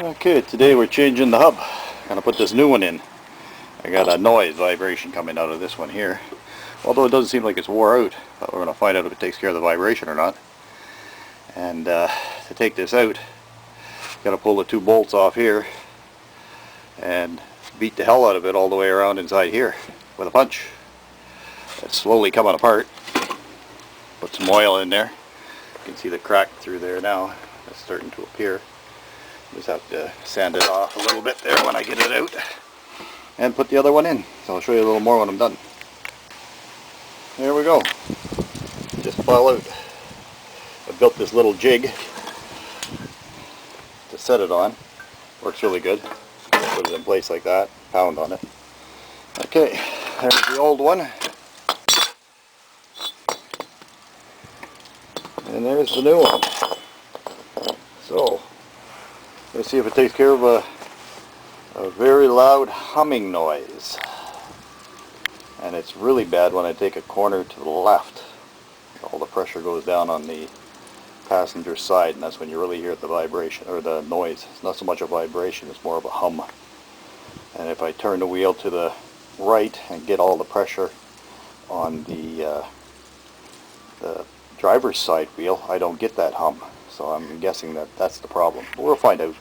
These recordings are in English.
Okay, today we're changing the hub. Gonna put this new one in. I got a noise vibration coming out of this one here. Although it doesn't seem like it's wore out, but we're gonna find out if it takes care of the vibration or not. And to take this out, gotta pull the two bolts off here and beat the hell out of it all the way around inside here with a punch. It's slowly coming apart. Put some oil in there. You can see the crack through there now. It's starting to appear. Just have to sand it off a little bit there when I get it out and put the other one in. So I'll show you a little more when I'm done. There we go. Just fell out. I built this little jig to set it on. Works really good. Put it in place like that. Pound on it. Okay, there's the old one. And there's the new one. So let's see if it takes care of a very loud humming noise. And it's really bad when I take a corner to the left. All the pressure goes down on the passenger side, and that's when you really hear the vibration or the noise. It's not so much a vibration, it's more of a hum. And if I turn the wheel to the right and get all the pressure on the driver's side wheel, I don't get that hum. So I'm guessing that that's the problem. But we'll find out.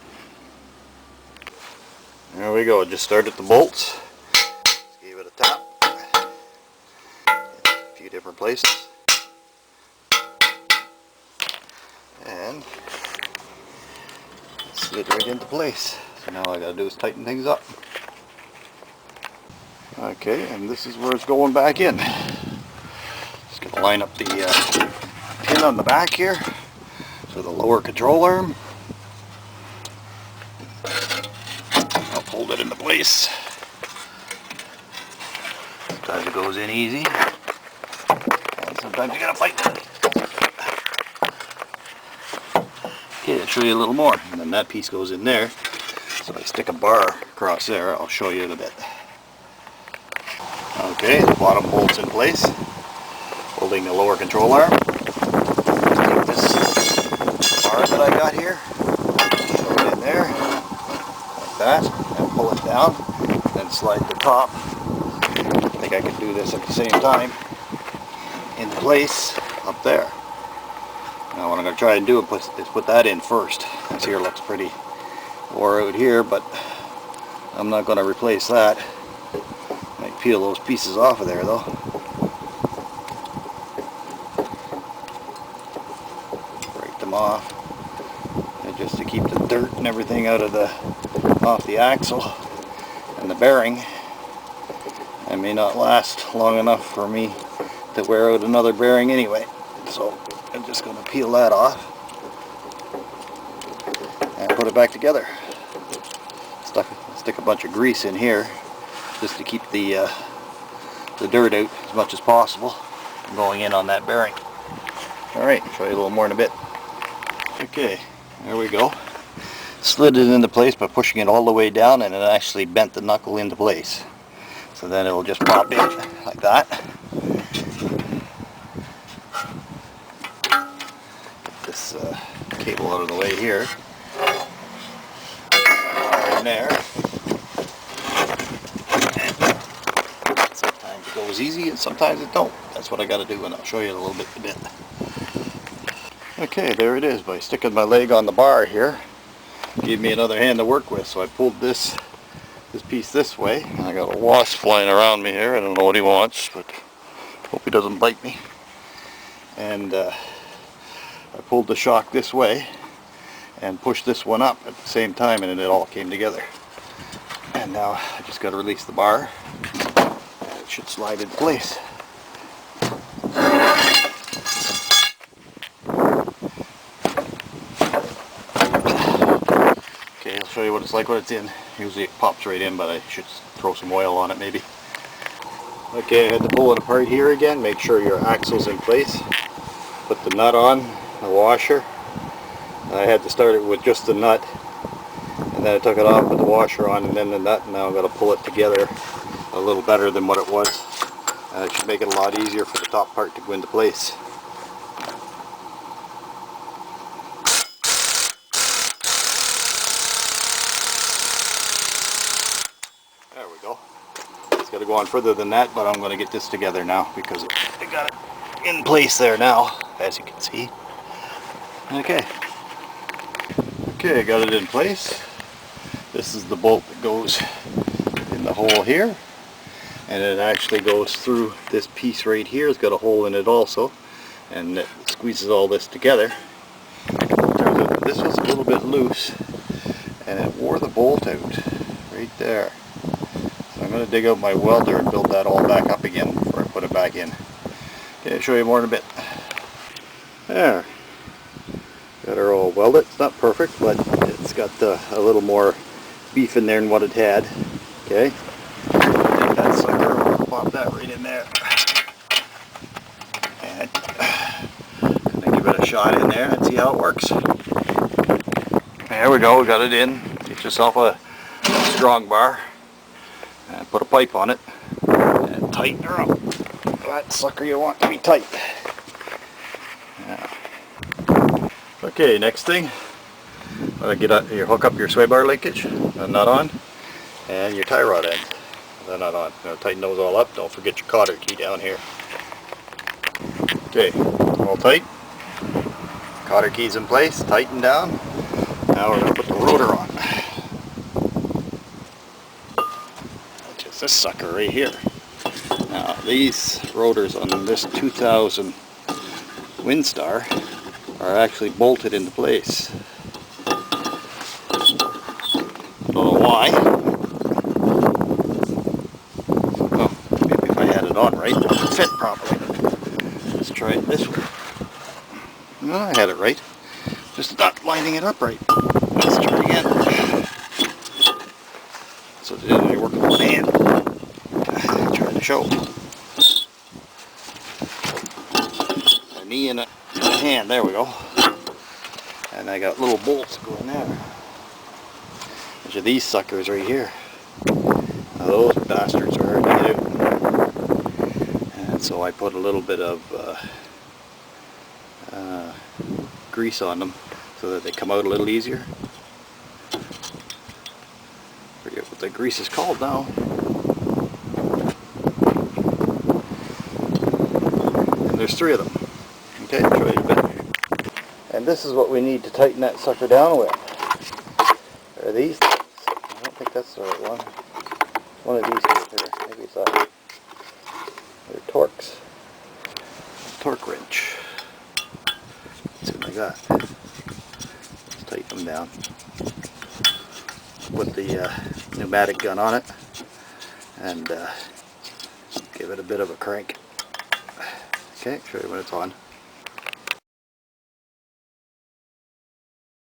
There we go. Just started the bolts. Just gave it a tap. A few different places. And it slid right into place. So now all I gotta do is tighten things up. Okay, and this is where it's going back in. Just gonna line up the pin on the back here for the lower control arm. I'll hold it into place. Sometimes it goes in easy, and sometimes you gotta fight. Okay, I'll show you a little more. And then that piece goes in there. So I stick a bar across there. I'll show you in a bit. Okay, the bottom bolt's in place. Holding the lower control arm. Take this bar that I got here, shove it in there, like that, and pull it down, then slide the top. I think I can do this at the same time, in place up there. Now what I'm going to try and do is put that in first. This here looks pretty wore out here, but I'm not going to replace that. Might peel those pieces off of there though. Off, and just to keep the dirt and everything out of off the axle and the bearing. It may not last long enough for me to wear out another bearing anyway, so I'm just going to peel that off and put it back together. Stick a bunch of grease in here just to keep the dirt out as much as possible going in on that bearing. Alright, show you a little more in a bit. Okay, there we go. Slid it into place by pushing it all the way down, and it actually bent the knuckle into place. So then it'll just pop in like that. Get this cable out of the way here. In there. And sometimes it goes easy and sometimes it don't. That's what I got to do, and I'll show you in a little bit in a bit. Okay, there it is. By sticking my leg on the bar here, gave me another hand to work with. So I pulled this piece this way. I got a wasp flying around me here. I don't know what he wants, but hope he doesn't bite me. And I pulled the shock this way and pushed this one up at the same time, and it all came together. And now I just got to release the bar, and it should slide in place. I'll show you what it's like when it's in. Usually it pops right in, but I should throw some oil on it maybe. Okay, I had to pull it apart here again. Make sure your axle's in place. Put the nut on, the washer. I had to start it with just the nut, and then I took it off with the washer on and then the nut, and now I'm going to pull it together a little better than what it was. It should make it a lot easier for the top part to go into place. got to go on further than that, but I'm going to get this together now because I got it in place there now, as you can see. Okay. Okay, I got it in place. This is the bolt that goes in the hole here, and it actually goes through this piece right here. It's got a hole in it also, and it squeezes all this together. Turns out that this was a little bit loose, and it wore the bolt out right there. So I'm going to dig out my welder and build that all back up again before I put it back in. Okay, I'll show you more in a bit. There. Got her all welded. It's not perfect, but it's got a little more beef in there than what it had. Okay. Take that sucker, we'll pop that right in there. And gonna give it a shot in there and see how it works. There we go, we got it in. Get yourself a strong bar and put a pipe on it and tighten her up. That sucker you want to be tight. Yeah. Okay, next thing, you hook up your sway bar linkage, the nut on, and your tie rod end, the nut on. Now tighten those all up. Don't forget your cotter key down here. Okay, all tight. Cotter key's in place, tighten down. Now we're going to put the rotor on. Which is this sucker right here. Now these rotors on this 2000 Windstar are actually bolted into place. I don't know why. Oh, maybe if I had it on right, it would fit properly. Let's try it this way. No, I had it right. Just not lining it up right. Let's try again. So it didn't work with one hand. Try to show. A knee and a hand, there we go. And I got little bolts going there. Which are these suckers right here. Now those bastards are hard to get out. And so I put a little bit of grease on them so that they come out a little easier. Forget what the grease is called now. And there's 3 of them. Okay, I'll show you a bit. And this is what we need to tighten that sucker down with. Are these things? I don't think that's the right one. One of these here. Maybe it's that. They're Torx. Torque wrench. Something like that. Let's tighten them down. Put the pneumatic gun on it and give it a bit of a crank. Okay, show you when it's on.